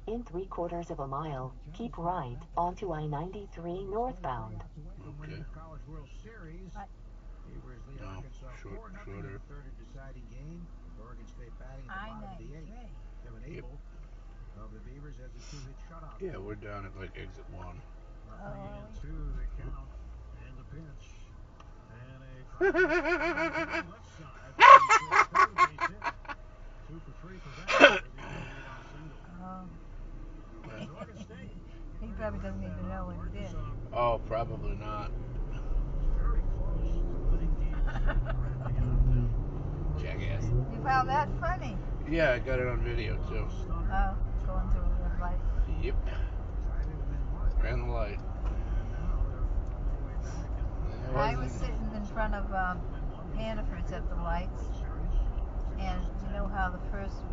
In 3/4 of a mile, keep right onto I-93 northbound. Okay. No, shorter. I-93. Yep. Yeah, we're down at like exit 1. He probably doesn't even know when he did. Oh, probably not. Jackass. You found that funny? Yeah, I got it on video too. Oh, going through a red light. Yep. Ran the light. I was sitting in front of Hannaford's at the lights, and you know how the first